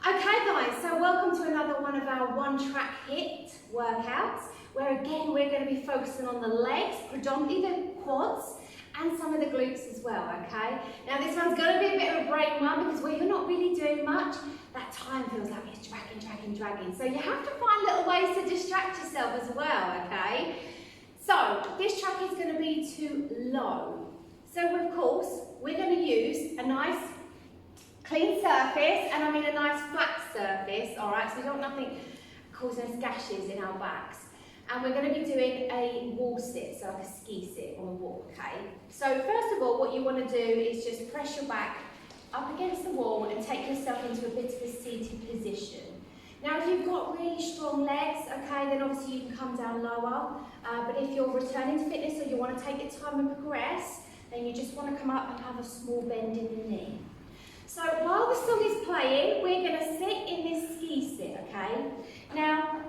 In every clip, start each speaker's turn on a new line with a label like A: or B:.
A: Okay guys, so welcome to another one of our One Track HIIT workouts, where again we're going to be focusing on the legs, predominantly the quads, and some of the glutes as well, okay? Now this one's going to be a bit of a brain one because where you're not really doing much, that time feels like it's dragging. So you have to find little ways to distract yourself as well, okay? So this track is going to be too low. So of course, we're going to use a nice clean surface, and I mean a nice flat surface, all right? So we don't want nothing causing us gashes in our backs. And we're going to be doing a wall sit, so like a ski sit on the wall, okay? So first of all, what you want to do is just press your back up against the wall and take yourself into a bit of a seated position. Now, if you've got really strong legs, okay, then obviously you can come down lower. But if you're returning to fitness or you want to take your time and progress, then you just want to come up and have a small bend in the knee. So while the song is playing, we're going to sit in this ski sit, okay? Now,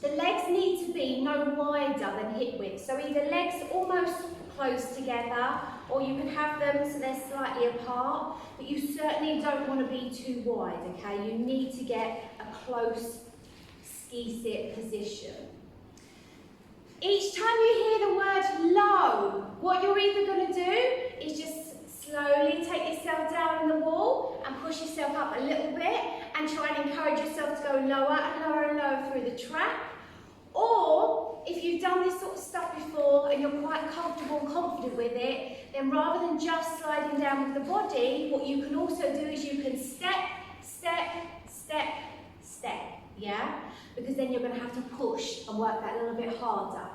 A: the legs need to be no wider than hip width. So either legs almost close together, or you can have them so they're slightly apart, but you certainly don't want to be too wide, okay? You need to get a close ski sit position. Each time you hear the word low, what you're either going to do is just slowly take yourself down in the wall and push yourself up a little bit and try and encourage yourself to go lower and lower through the track. Or if you've done this sort of stuff before and you're quite comfortable and confident with it, then rather than just sliding down with the body, what you can also do is you can step, yeah? Because then you're going to have to push and work that a little bit harder.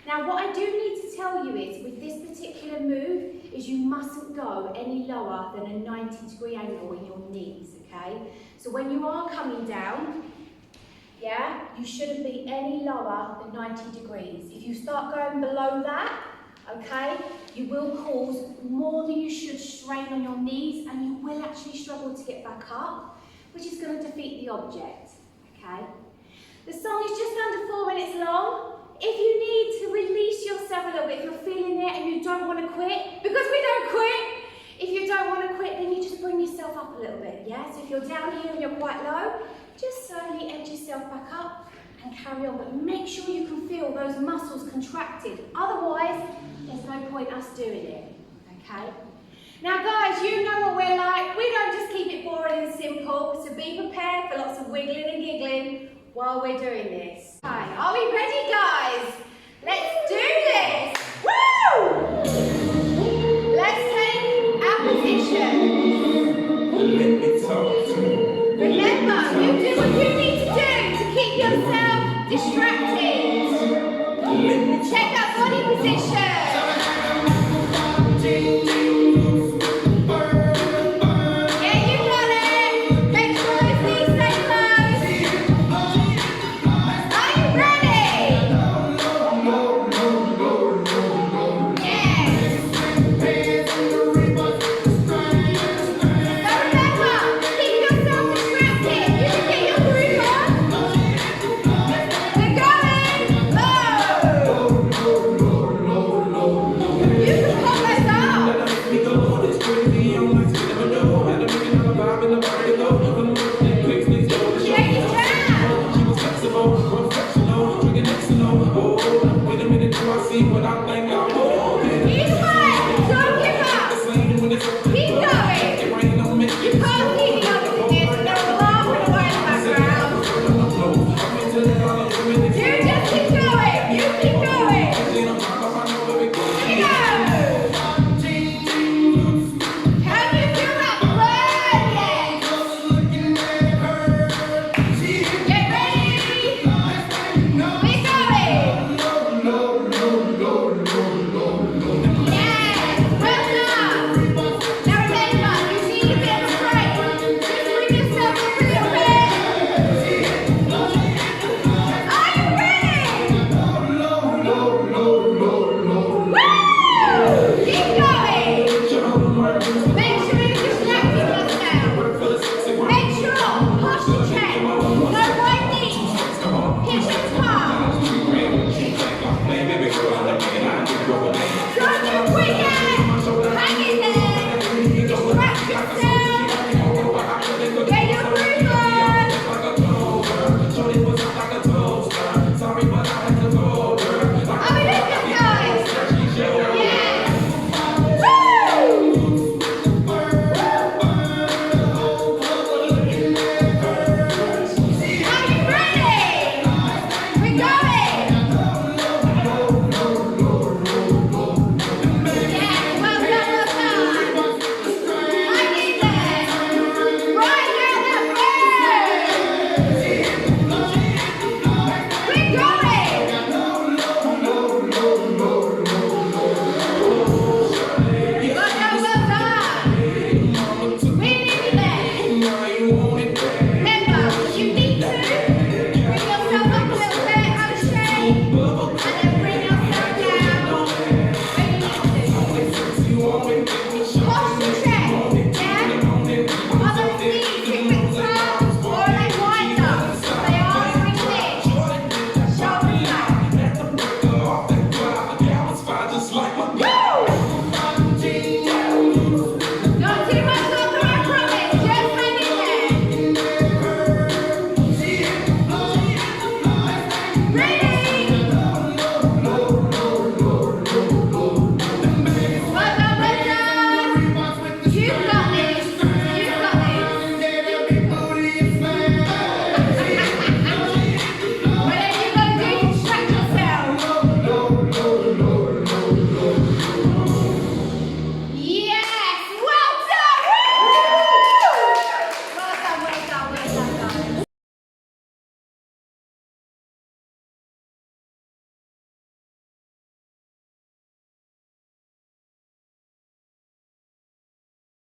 A: Now, what I do need to tell you is, with this particular move, is you mustn't go any lower than a 90-degree angle in your knees, okay? So when you are coming down, yeah, you shouldn't be any lower than 90 degrees. If you start going below that, okay, you will cause more than you should strain on your knees, and you will actually struggle to get back up, which is going to defeat the object, okay? The song is just under 4 minutes long. If you need to release yourself a little bit, if you're feeling it and you don't want to quit, because we don't quit, if you don't want to quit, then you just bring yourself up a little bit, yeah? So if you're down here and you're quite low, just slowly edge yourself back up and carry on, but make sure you can feel those muscles contracted. Otherwise, there's no point us doing it, okay? Now guys, you know what we're like. We don't just keep it boring and simple, so be prepared for lots of wiggling and giggling while we're doing this. Hi, are we ready guys? Let's do this! Woo! Let's take our position. Remember, you do what you need to do to keep yourself distracted. Check that body position.